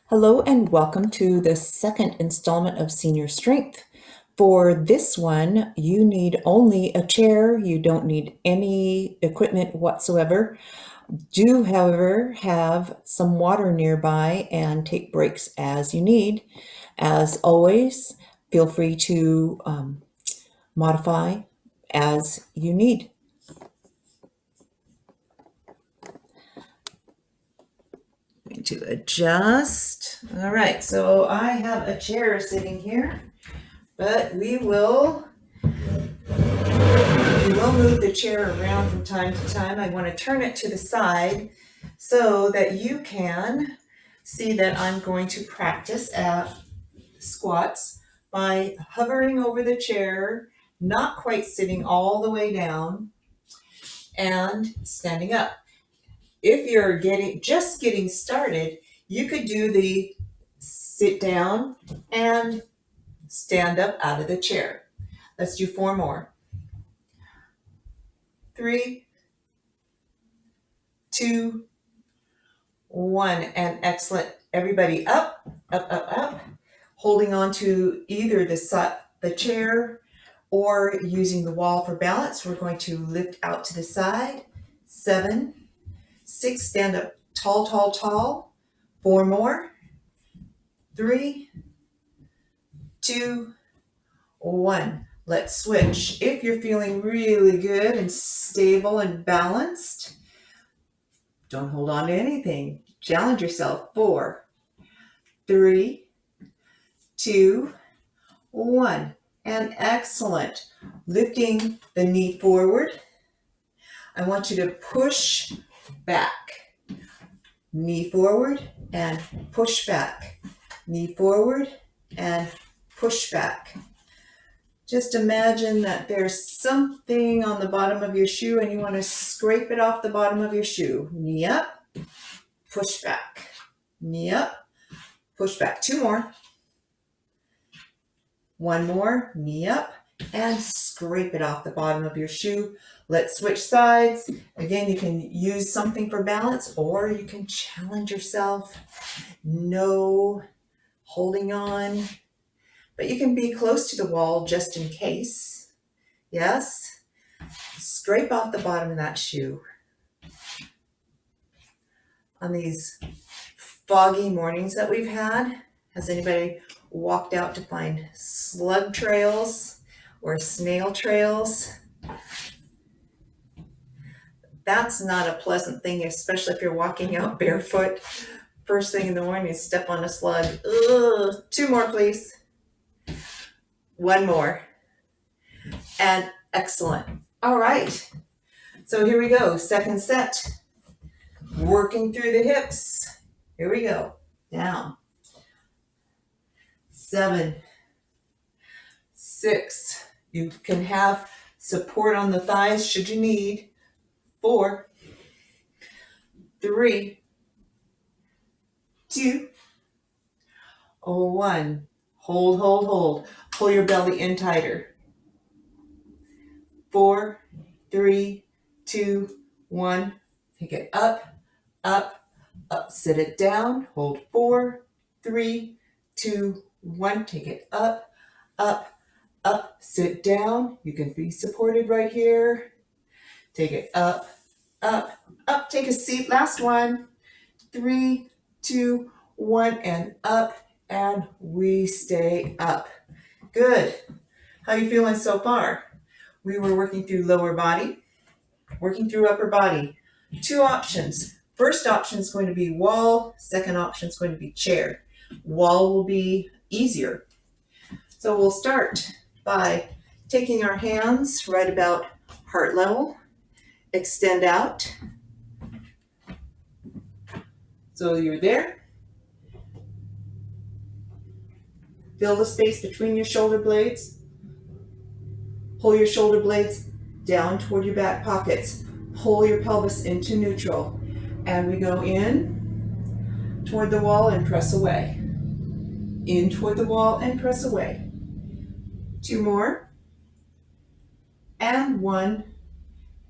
Hello and welcome to the second installment of Senior Strength. For this one, you need only a chair. You don't need any equipment whatsoever. Do, however, have some water nearby and take breaks as you need. As always, feel free to modify as you need. Going to adjust. All right, so I have a chair sitting here, but we will move the chair around from time to time. I want to turn it to the side so that you can see that I'm going to practice at squats by hovering over the chair, not quite sitting all the way down, and standing up. If you're just getting started, you could do the sit down and stand up out of the chair. Let's do 4 more. 3, 2, 1, and excellent. Everybody up, up, up, up, holding on to either the chair or using the wall for balance. We're going to lift out to the side. 7, 6, stand up tall, tall, tall. 4 more. 3, 2, 1. Let's switch. If you're feeling really good and stable and balanced, don't hold on to anything. Challenge yourself. 4, 3, 2, 1. And excellent. Lifting the knee forward. I want you to push back. Knee forward and push back. Knee forward and push back. Just imagine that there's something on the bottom of your shoe and you want to scrape it off the bottom of your shoe. Knee up, push back. Knee up, push back. 2 more. 1 more. Knee up and scrape it off the bottom of your shoe. Let's switch sides. Again, you can use something for balance or you can challenge yourself. No holding on, but you can be close to the wall just in case. Yes. Scrape off the bottom of that shoe. On these foggy mornings that we've had, has anybody walked out to find slug trails or snail trails? That's not a pleasant thing, especially if you're walking out barefoot. First thing in the morning, you step on a slug. Ugh. 2 more, please. 1 more. And excellent. All right. So here we go. Second set. Working through the hips. Here we go. Down. 7, 6. You can have support on the thighs should you need. 4, 3, 2, 1. Hold, hold, hold. Pull your belly in tighter. 4, 3, 2, 1. Take it up, up, up. Sit it down. Hold 4, 3, 2, 1. Take it up, up, up. Sit down. You can be supported right here. Take it up, up, up. Take a seat. Last one. 3, 2, 1, and up. And we stay up. Good. How are you feeling so far? We were working through lower body, working through upper body. 2 options. First option is going to be wall. Second option is going to be chair. Wall will be easier. So we'll start by taking our hands right about heart level. Extend out. So you're there. Fill the space between your shoulder blades. Pull your shoulder blades down toward your back pockets. Pull your pelvis into neutral. And we go in toward the wall and press away. In toward the wall and press away. 2 more. And 1.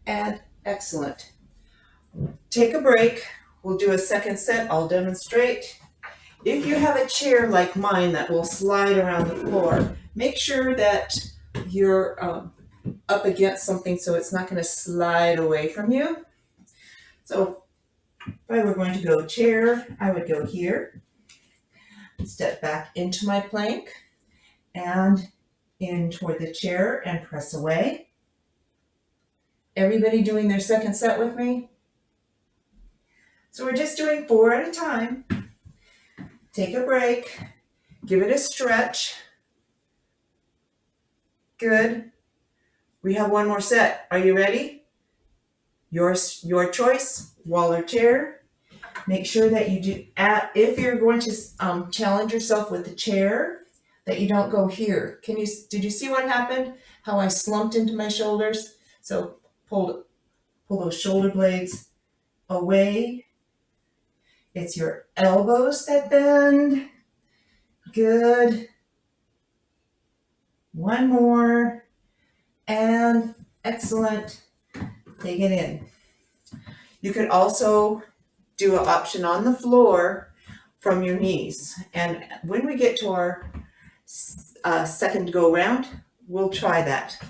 And excellent. Take a break. We'll do a second set. I'll demonstrate. If you have a chair like mine that will slide around the floor, make sure that you're up against something so it's not going to slide away from you. So if I were going to go chair, I would go here, step back into my plank, and in toward the chair and press away. Everybody doing their second set with me? So we're just doing 4 at a time. Take a break, give it a stretch. Good. We have one more set. Are you ready? Your choice, wall or chair. Make sure that you do, if you're going to challenge yourself with the chair, that you don't go here. Did you see what happened? How I slumped into my shoulders? So pull those shoulder blades away. It's your elbows that bend. Good. One more. And excellent. Take it in. You could also do an option on the floor from your knees. And when we get to our second go round, we'll try that.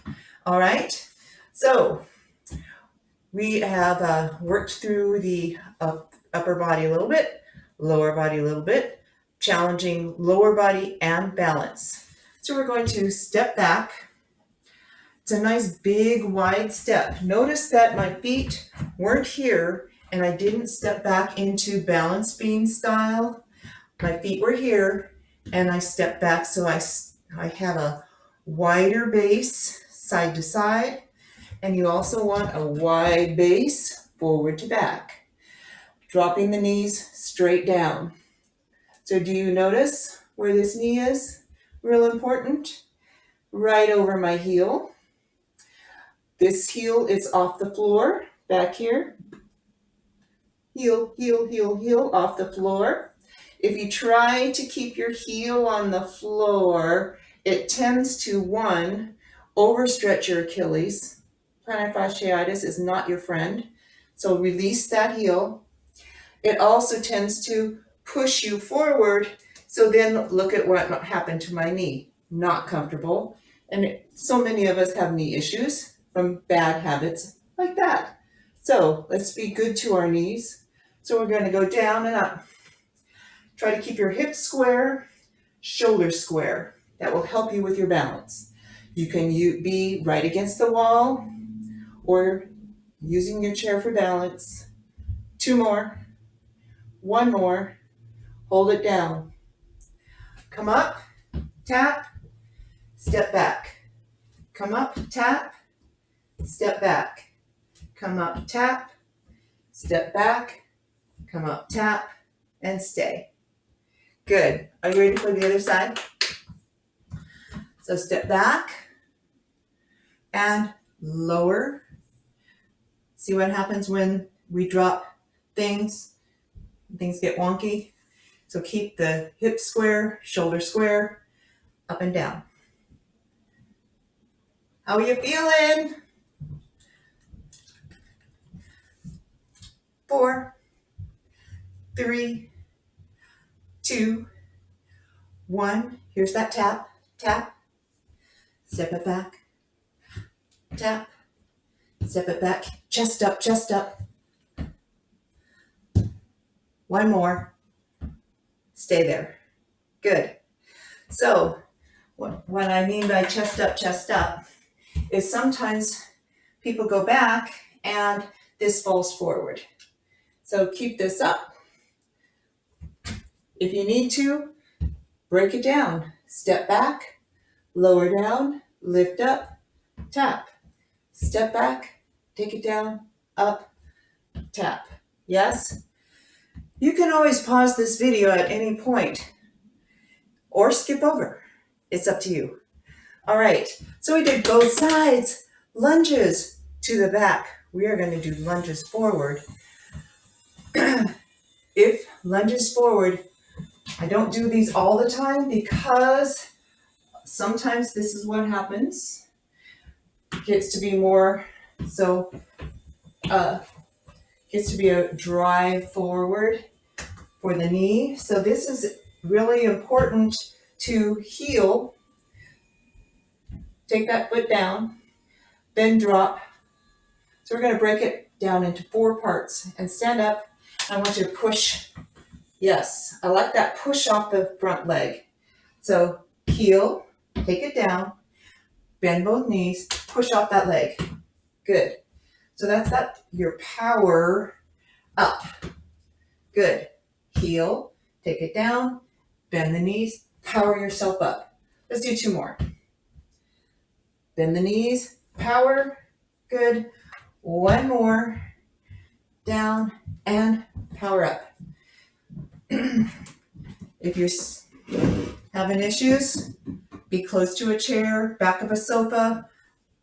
All right. So we have worked through the upper body a little bit, lower body a little bit, challenging lower body and balance. So we're going to step back. It's a nice big wide step. Notice that my feet weren't here and I didn't step back into balance beam style. My feet were here and I stepped back, so I have a wider base side to side, and you also want a wide base forward to back. Dropping the knees straight down. So do you notice where this knee is? Real important. Right over my heel. This heel is off the floor, back here. Heel, heel, heel, heel, off the floor. If you try to keep your heel on the floor, it tends to, one, overstretch your Achilles. Plantar fasciitis is not your friend, so release that heel. It also tends to push you forward, so then look at what happened to my knee. Not comfortable. And so many of us have knee issues from bad habits like that. So let's be good to our knees. So we're going to go down and up. Try to keep your hips square, shoulders square. That will help you with your balance. You can be right against the wall or using your chair for balance. 2 more. 1 more. Hold it down. Come up, tap, step back. Come up, tap, step back. Come up, tap, step back. Come up, tap, and stay. Good. Are you ready for the other side? So step back and lower. See what happens when we drop things? Things get wonky. So keep the hips square, shoulder square, up and down. How are you feeling? 4, 3, 2, 1. Here's that tap, tap. Step it back, tap, step it back, chest up, chest up. 1 more, stay there. Good. So what I mean by chest up is sometimes people go back and this falls forward. So keep this up. If you need to, break it down. Step back, lower down, lift up, tap. Step back, take it down, up, tap. Yes? You can always pause this video at any point or skip over. It's up to you. All right, so we did both sides. Lunges to the back. We are going to do lunges forward. If lunges forward, I don't do these all the time because sometimes this is what happens. It gets to be more, so gets to be a drive forward for the knee. So this is really important to heel. Take that foot down, then drop. So we're going to break it down into 4 parts and stand up. I want you to push. Yes, I like that push off the front leg. So heel, take it down, bend both knees, push off that leg. Good. So that's that, your power up. Good. Heel, take it down, bend the knees, power yourself up. Let's do 2 more. Bend the knees, power. Good. 1 more. Down and power up. If you're having issues, be close to a chair, back of a sofa,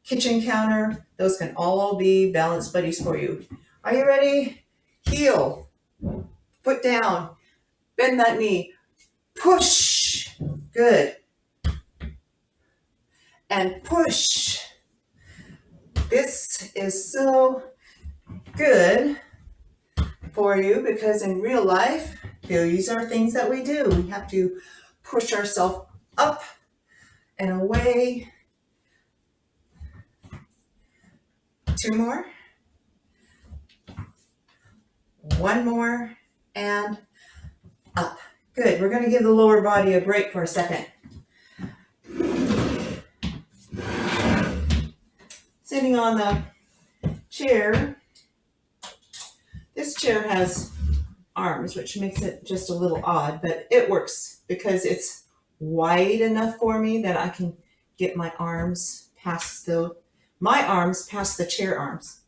kitchen counter. Those can all be balance buddies for you. Are you ready? Heel, foot down, bend that knee, push. Good. And push. This is so good for you because in real life, these are things that we do. We have to push ourselves up and away. 2 more. 1 more and up. Good. We're going to give the lower body a break for a second. Sitting on the chair. This chair has arms, which makes it just a little odd, but it works because it's wide enough for me that I can get my arms past the chair arms.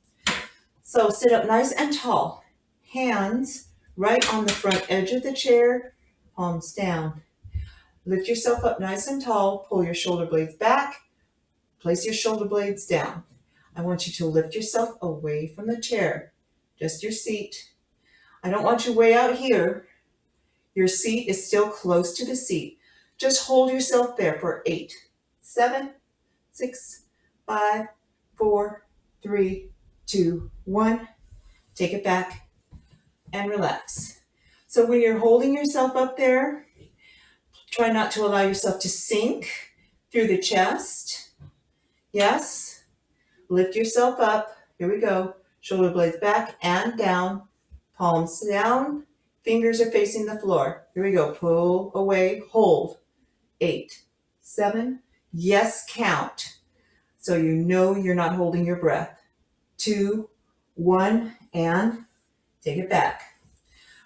So sit up nice and tall. Hands right on the front edge of the chair, palms down. Lift yourself up nice and tall, pull your shoulder blades back, place your shoulder blades down. I want you to lift yourself away from the chair, just your seat. I don't want you way out here. Your seat is still close to the seat. Just hold yourself there for 8, 7, 6, 5, 4, 3, 2, 1. Take it back and relax. So when you're holding yourself up there, try not to allow yourself to sink through the chest. Yes. Lift yourself up. Here we go. Shoulder blades back and down. Palms down. Fingers are facing the floor. Here we go. Pull away. Hold. 8, 7. Yes, count. So you know you're not holding your breath. 2, 1, and take it back.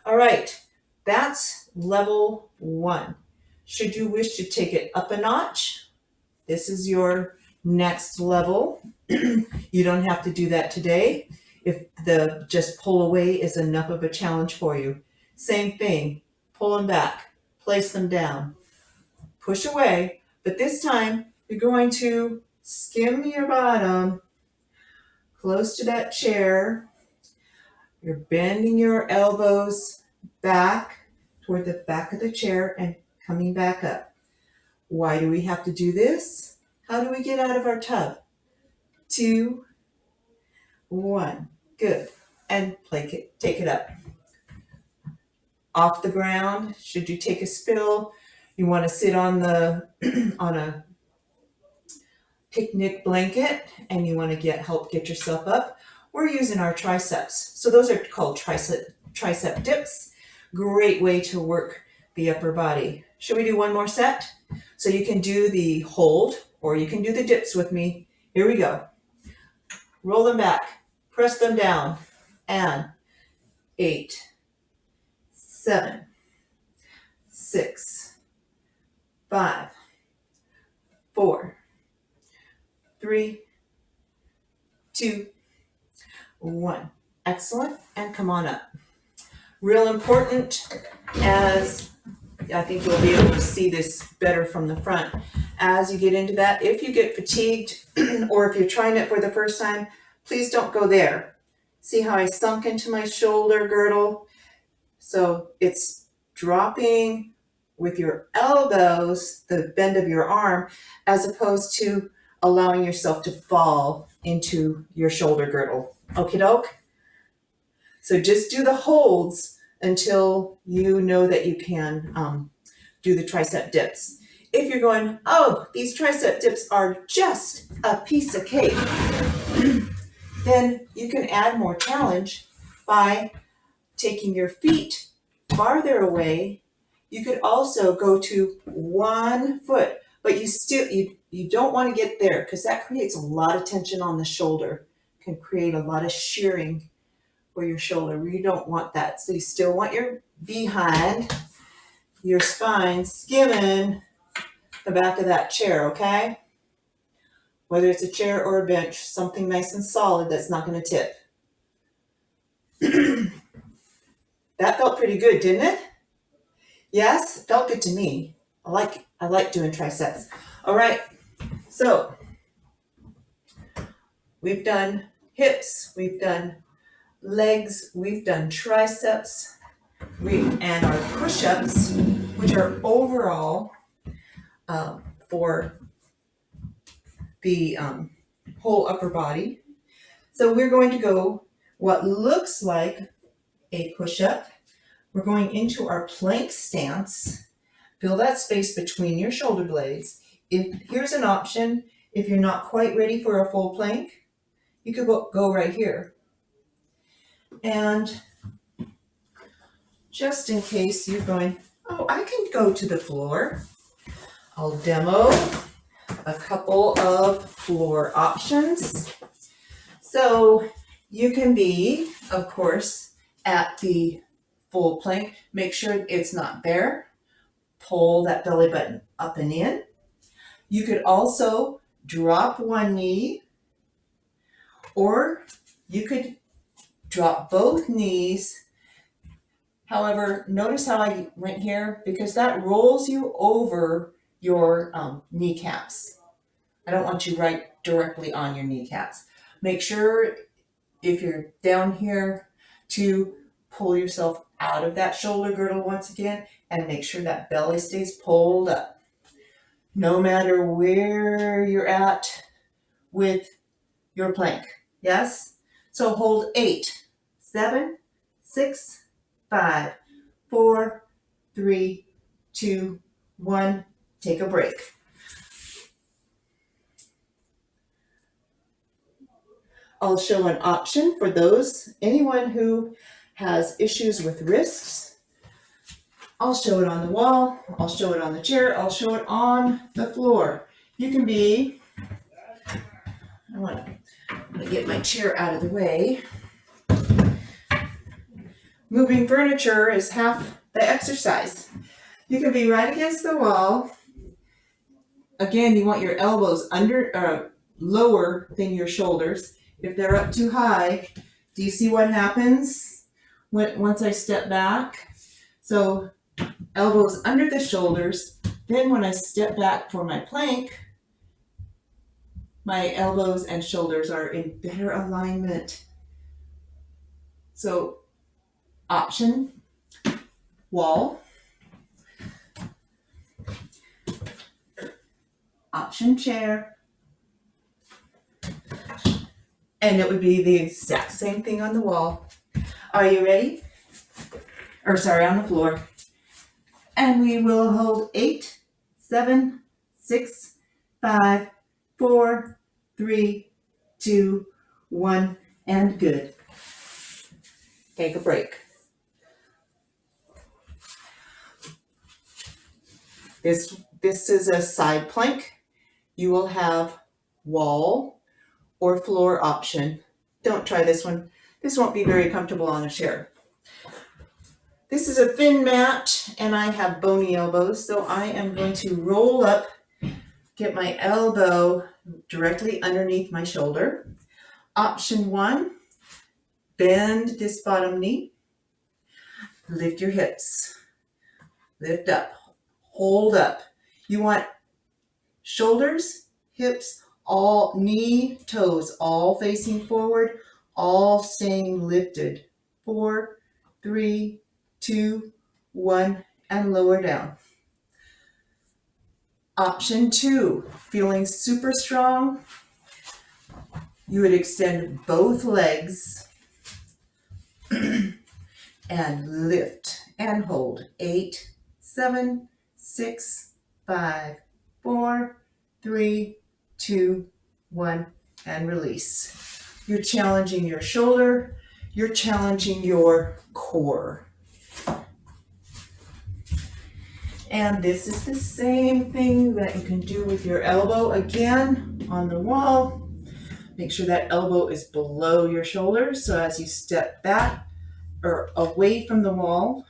All right. That's level 1. Should you wish to take it up a notch, this is your next level. You don't have to do that today if the just pull away is enough of a challenge for you. Same thing, pull them back, place them down, push away, but this time you're going to skim your bottom close to that chair. You're bending your elbows back toward the back of the chair and coming back up. Why do we have to do this? How do we get out of our tub? 2, 1. Good. And take it up. Off the ground. Should you take a spill, you want to sit on the on a picnic blanket and you want to help get yourself up. We're using our triceps. So those are called tricep dips. Great way to work the upper body. Should we do 1 more set? So you can do the hold or you can do the dips with me. Here we go. Roll them back, press them down, and 8, 7, 6, 5, 4, 3, 2, 1. Excellent, and come on up. Real important, as I think you'll be able to see this better from the front. As you get into that, if you get fatigued or if you're trying it for the first time, please don't go there. See how I sunk into my shoulder girdle? So it's dropping with your elbows, the bend of your arm, as opposed to allowing yourself to fall into your shoulder girdle. Okie doke? So just do the holds until you know that you can do the tricep dips. If you're going, oh, these tricep dips are just a piece of cake, then you can add more challenge by taking your feet farther away. You could also go to 1 foot, but you don't want to get there because that creates a lot of tension on the shoulder, can create a lot of shearing for your shoulder. You don't want that. So you still want your behind, your spine skimming the back of that chair, okay? Whether it's a chair or a bench, something nice and solid that's not going to tip. That felt pretty good, didn't it? Yes, felt good to me. I like doing triceps. All right, so we've done hips, we've done legs, we've done triceps, and our push-ups, which are overall for the whole upper body. So we're going to go what looks like a push-up. We're going into our plank stance. Fill that space between your shoulder blades. Here's an option. If you're not quite ready for a full plank, you could go right here. And just in case you're going, oh, I can go to the floor, I'll demo a couple of floor options. So you can be, of course, at the full plank. Make sure it's not bare. Pull that belly button up and in. You could also drop one knee, or you could drop both knees. However, notice how I went here, because that rolls you over your kneecaps. I don't want you right directly on your kneecaps. Make sure if you're down here to pull yourself out of that shoulder girdle once again, and make sure that belly stays pulled up. No matter where you're at with your plank. Yes? So hold 8, 7, 6, 5, 4, 3, 2, 1. Take a break. I'll show an option for anyone who has issues with wrists. I'll show it on the wall, I'll show it on the chair, I'll show it on the floor. You can be, I'm gonna get my chair out of the way. Moving furniture is half the exercise. You can be right against the wall. Again, you want your elbows lower than your shoulders. If they're up too high, do you see what happens once I step back? So elbows under the shoulders. Then when I step back for my plank, my elbows and shoulders are in better alignment. So option, wall. Option, chair. And it would be the exact same thing on the wall. Are you ready? On the floor. And we will hold 8, 7, 6, 5, 4, 3, 2, 1, and good. Take a break. This is a side plank. You will have wall or floor option. Don't try this one. This won't be very comfortable on a chair. This is a thin mat, and I have bony elbows, so I am going to roll up, get my elbow directly underneath my shoulder. Option 1, bend this bottom knee, lift your hips, lift up, hold up. You want shoulders, hips, all knee, toes, all facing forward, all staying lifted. 4, 3, 2, 1, and lower down. Option 2, feeling super strong, you would extend both legs and lift and hold. 8, 7, 6, 5, 4, 3, 2, 1, and release. You're challenging your shoulder, you're challenging your core. And this is the same thing that you can do with your elbow again on the wall. Make sure that elbow is below your shoulder, so as you step back or away from the wall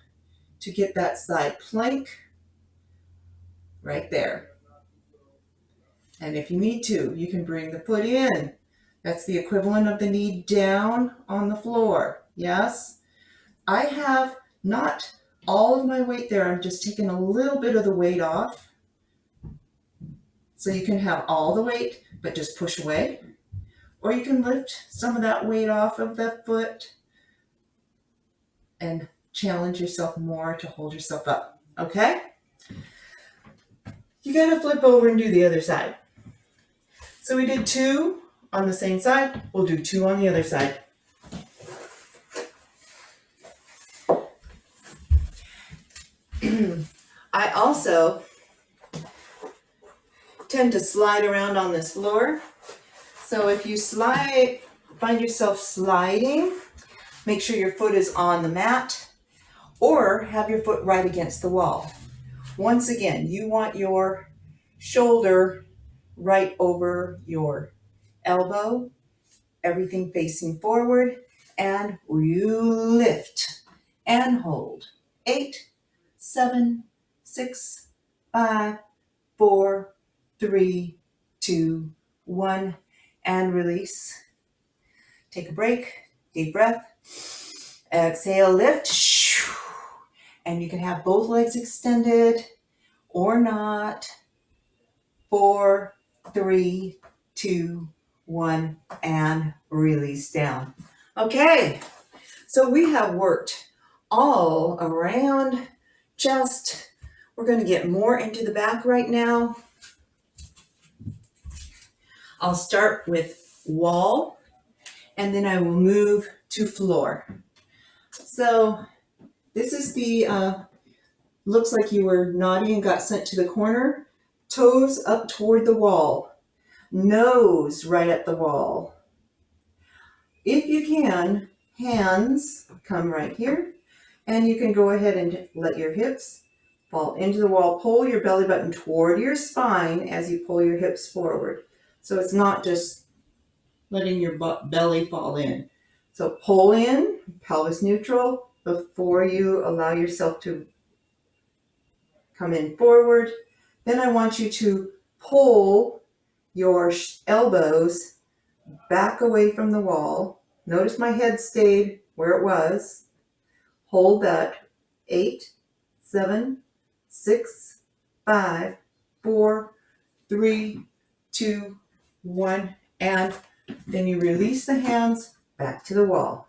to get that side plank right there. And if you need to, you can bring the foot in. That's the equivalent of the knee down on the floor. Yes? I have not all of my weight there. I'm just taking a little bit of the weight off. So you can have all the weight, but just push away. Or you can lift some of that weight off of the foot and challenge yourself more to hold yourself up. Okay? You gotta flip over and do the other side. So we did 2 on the same side. We'll do 2 on the other side. I also tend to slide around on this floor. So if you find yourself sliding, make sure your foot is on the mat or have your foot right against the wall. Once again, you want your shoulder right over your elbow, everything facing forward, and you lift and hold. 8, 7, 6, 5, 4, 3, 2, 1, and release. Take a break, deep breath. Exhale, lift. And you can have both legs extended or not. 4, 3, 2, 1, and release down. Okay, so we have worked all around chest. We're going to get more into the back right now. I'll start with wall, and then I will move to floor. So this is the, looks like you were naughty and got sent to the corner. Toes up toward the wall. Nose right at the wall. If you can, hands come right here, and you can go ahead and let your hips fall into the wall. Pull your belly button toward your spine as you pull your hips forward. So it's not just letting your belly fall in. So pull in, pelvis neutral, before you allow yourself to come in forward. Then I want you to pull your elbows back away from the wall. Notice my head stayed where it was. Hold that. 8, 7, 6, 5, 4, 3, 2, 1, and then you release the hands back to the wall.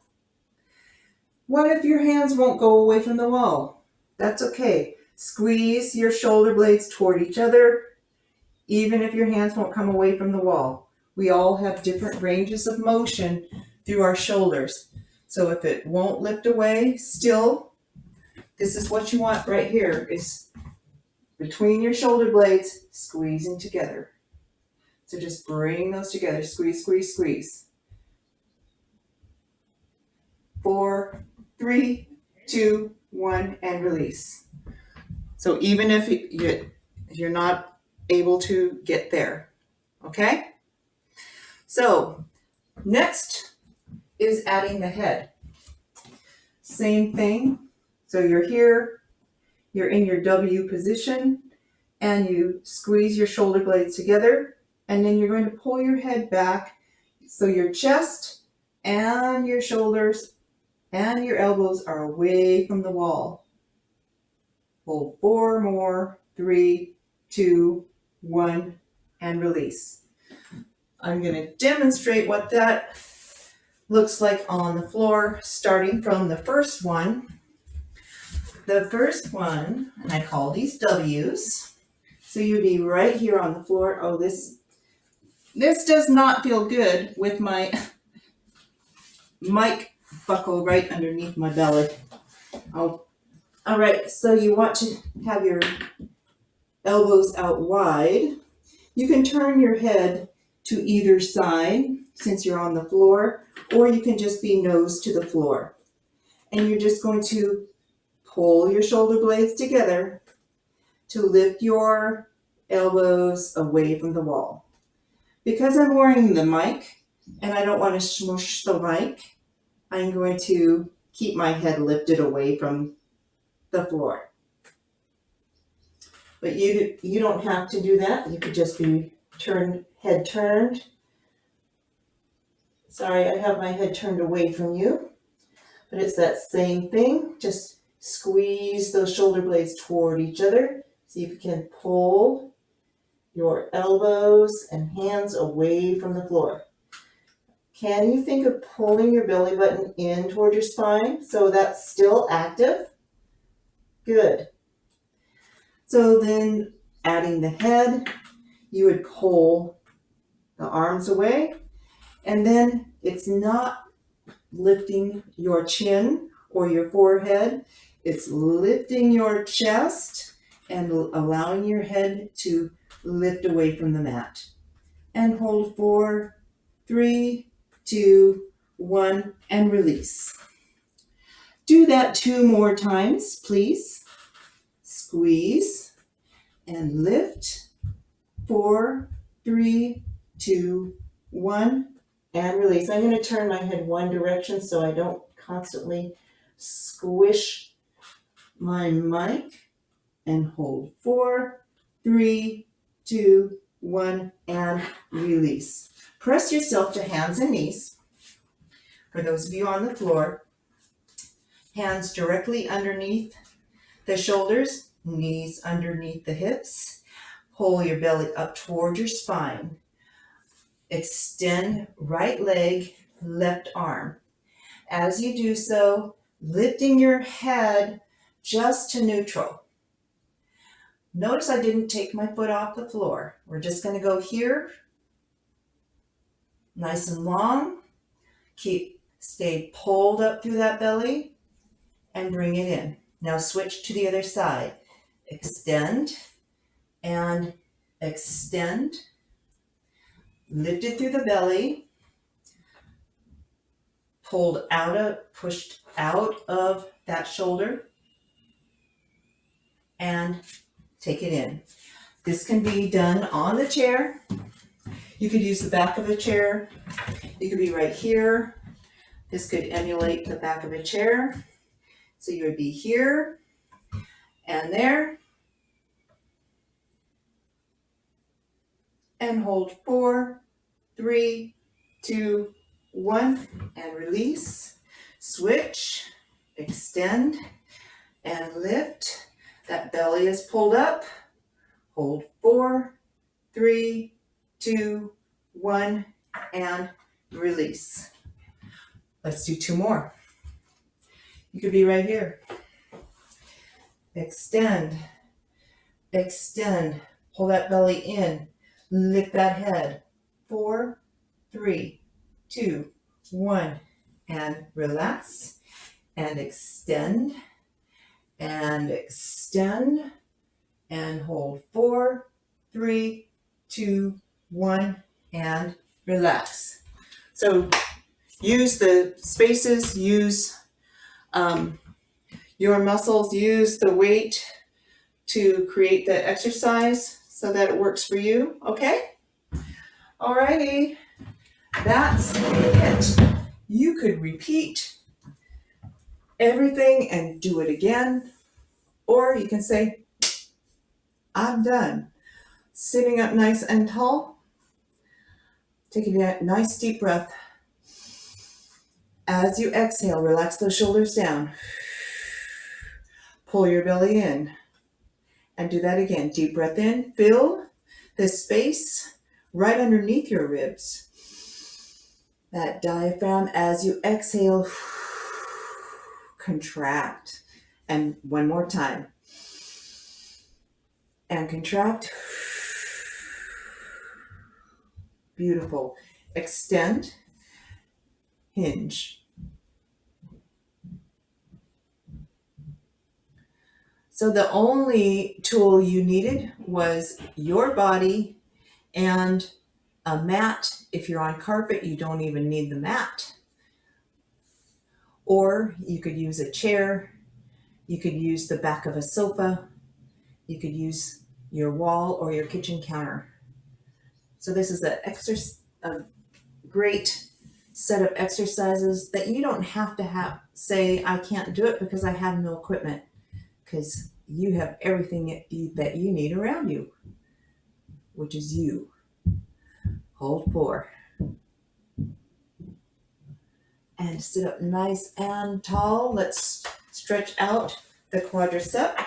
What if your hands won't go away from the wall? That's okay. Squeeze your shoulder blades toward each other, even if your hands won't come away from the wall. We all have different ranges of motion through our shoulders. So if it won't lift away, still, this is what you want right here, is between your shoulder blades, squeezing together. So just bring those together, squeeze, squeeze, squeeze. 4, 3, 2, 1, and release. So even if you're not able to get there, okay? So next is adding the head. Same thing. So you're here, you're in your W position, and you squeeze your shoulder blades together, and then you're going to pull your head back so your chest and your shoulders and your elbows are away from the wall. Hold 4 more, 3, 2, 1, and release. I'm going to demonstrate what that looks like on the floor, starting from the first one. The first one, and I call these W's. So you'd be right here on the floor. Oh, this does not feel good with my mic buckle right underneath my belly. Oh, all right. So you want to have your elbows out wide. You can turn your head to either side since you're on the floor, or you can just be nose to the floor. And you're just going to pull your shoulder blades together to lift your elbows away from the wall. Because I'm wearing the mic and I don't want to smush the mic, I'm going to keep my head lifted away from the floor. But you don't have to do that. You could just be head turned. Sorry, I have my head turned away from you. But it's that same thing. Just squeeze those shoulder blades toward each other. See if you can pull your elbows and hands away from the floor. Can you think of pulling your belly button in toward your spine so that's still active? Good. So then adding the head, you would pull the arms away, and then it's not lifting your chin or your forehead, it's lifting your chest and allowing your head to lift away from the mat. And hold 4, 3, 2, 1, and release. Do that 2 more times, please. Squeeze and lift. 4, 3, 2, 1, and release. I'm going to turn my head one direction so I don't constantly squish my mic. And hold 4, 3, 2, 1, and release. Press yourself to hands and knees. For those of you on the floor, hands directly underneath the shoulders, knees underneath the hips. Pull your belly up toward your spine. Extend right leg, left arm. As you do so, lifting your head just to neutral. Notice I didn't take my foot off the floor. We're just going to go here, nice and long. Stay pulled up through that belly and bring it in. Now switch to the other side. Extend and extend. Lifted through the belly. Pushed out of that shoulder. And take it in. This can be done on the chair. You could use the back of a chair. You could be right here. This could emulate the back of a chair. So you would be here and there. And hold 4, 3, 2, 1, and release. Switch, extend, and lift. That belly is pulled up. Hold 4, 3, 2, 1, and release. Let's do 2 more. You could be right here. Extend, extend, pull that belly in, lift that head. 4, 3, 2, 1, and relax, and extend, and hold 4, 3, 2, 1, and relax. So use the spaces, use your muscles, use the weight to create the exercise so that it works for you, okay? Alrighty, that's it. You could repeat everything and do it again, or you can say, I'm done. Sitting up nice and tall, taking a nice deep breath. As you exhale, relax those shoulders down. Pull your belly in. And do that again. Deep breath in. Fill the space right underneath your ribs. That diaphragm, as you exhale, contract. And one more time. And contract. Beautiful. Extend. Hinge. So the only tool you needed was your body and a mat. If you're on carpet, you don't even need the mat. Or you could use a chair, you could use the back of a sofa, you could use your wall or your kitchen counter. So this is a great set of exercises that you don't have to say, I can't do it because I have no equipment, because you have everything that you need around you, which is you. Hold 4. And sit up nice and tall. Let's stretch out the quadricep.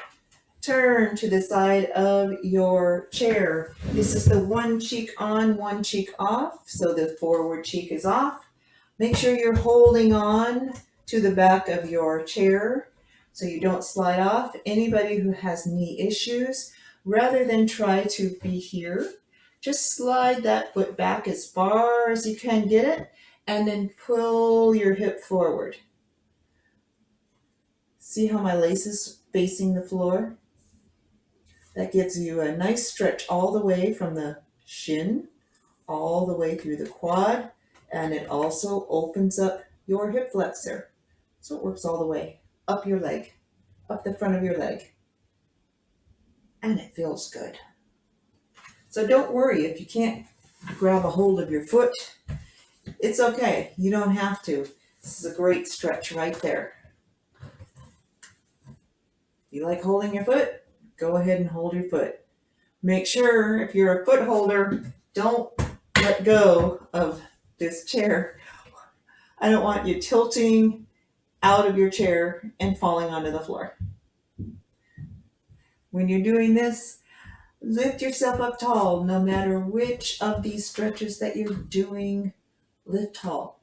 Turn to the side of your chair. This is the one cheek on, one cheek off. So the forward cheek is off. Make sure you're holding on to the back of your chair so you don't slide off. Anybody who has knee issues, rather than try to be here, just slide that foot back as far as you can get it, and then pull your hip forward. See how my lace is facing the floor? That gives you a nice stretch all the way from the shin, all the way through the quad, and it also opens up your hip flexor. So it works all the way up your leg, up the front of your leg. And it feels good. So don't worry if you can't grab a hold of your foot. It's okay. You don't have to. This is a great stretch right there. You like holding your foot? Go ahead and hold your foot. Make sure if you're a foot holder, don't let go of this chair. I don't want you tilting out of your chair and falling onto the floor. When you're doing this, lift yourself up tall. No matter which of these stretches that you're doing, lift tall.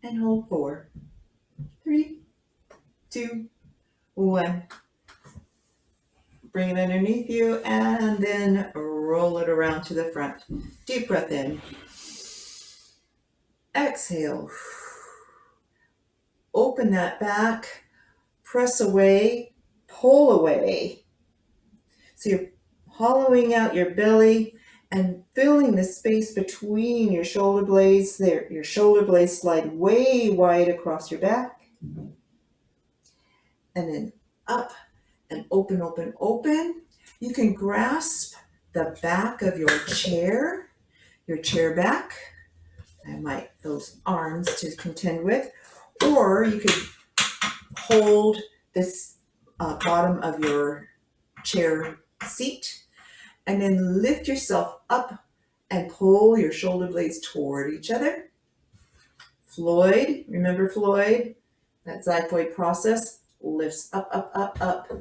And hold 4, 3, 2, 1. Bring it underneath you and then roll it around to the front. Deep breath in. Exhale. Open that back. Press away. Pull away. So you're hollowing out your belly and filling the space between your shoulder blades. There, your shoulder blades slide way wide across your back. And then up and open, open, open. You can grasp the back of your chair back. I those arms to contend with. Or you could hold this bottom of your chair seat and then lift yourself up and pull your shoulder blades toward each other. Floyd, remember Floyd? That xiphoid process lifts up, up, up, up.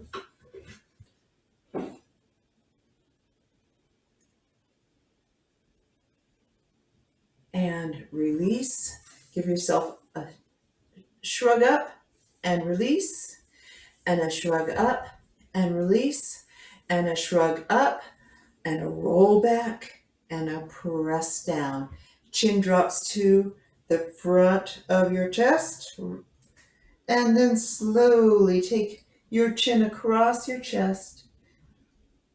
And release. Give yourself a shrug up and release, and a shrug up and release, and a shrug up and a roll back and a press down. Chin drops to the front of your chest, and then slowly take your chin across your chest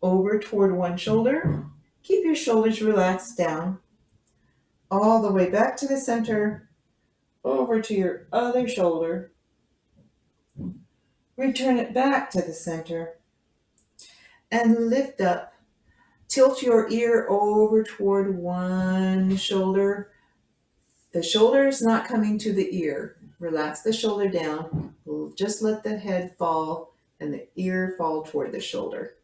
over toward one shoulder. Keep your shoulders relaxed down all the way back to the center, over to your other shoulder. Return it back to the center and lift up. Tilt your ear over toward one shoulder. The shoulder is not coming to the ear. Relax the shoulder down. Just let the head fall and the ear fall toward the shoulder.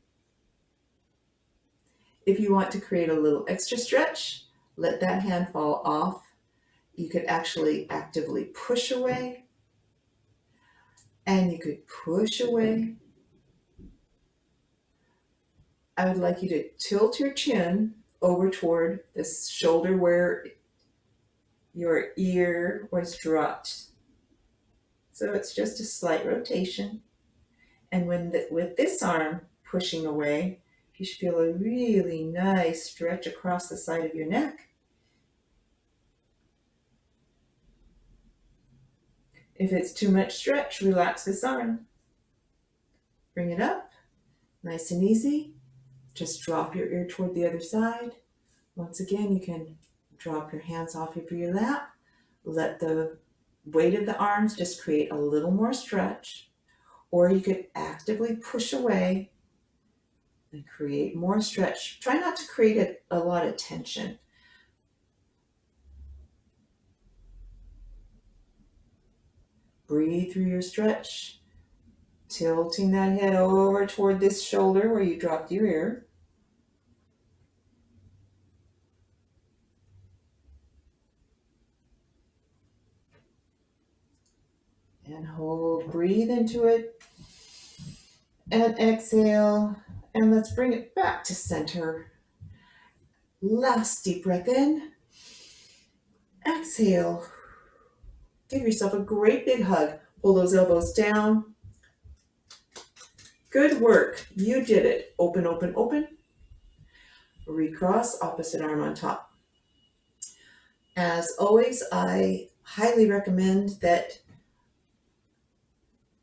If you want to create a little extra stretch, let that hand fall off. You could actually actively push away, and you could push away. I would like you to tilt your chin over toward this shoulder where your ear was dropped. So it's just a slight rotation. And with this arm pushing away, you should feel a really nice stretch across the side of your neck. If it's too much stretch, relax this arm. Bring it up, nice and easy. Just drop your ear toward the other side. Once again, you can drop your hands off of your lap. Let the weight of the arms just create a little more stretch. Or you could actively push away and create more stretch. Try not to create a lot of tension. Breathe through your stretch, tilting that head over toward this shoulder where you dropped your ear. And hold, breathe into it. And exhale. And let's bring it back to center. Last deep breath in. Exhale. Give yourself a great big hug. Pull those elbows down. Good work. You did it. Open, open, open. Recross, opposite arm on top. As always, I highly recommend that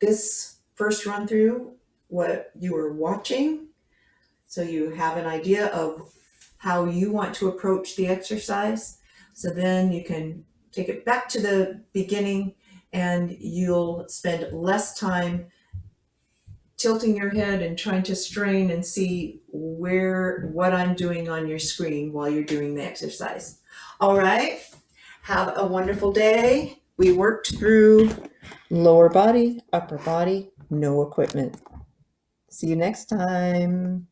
this first run through what you are watching, so you have an idea of how you want to approach the exercise. So then you can take it back to the beginning and you'll spend less time tilting your head and trying to strain and see what I'm doing on your screen while you're doing the exercise. All right, have a wonderful day. We worked through lower body, upper body, no equipment. See you next time.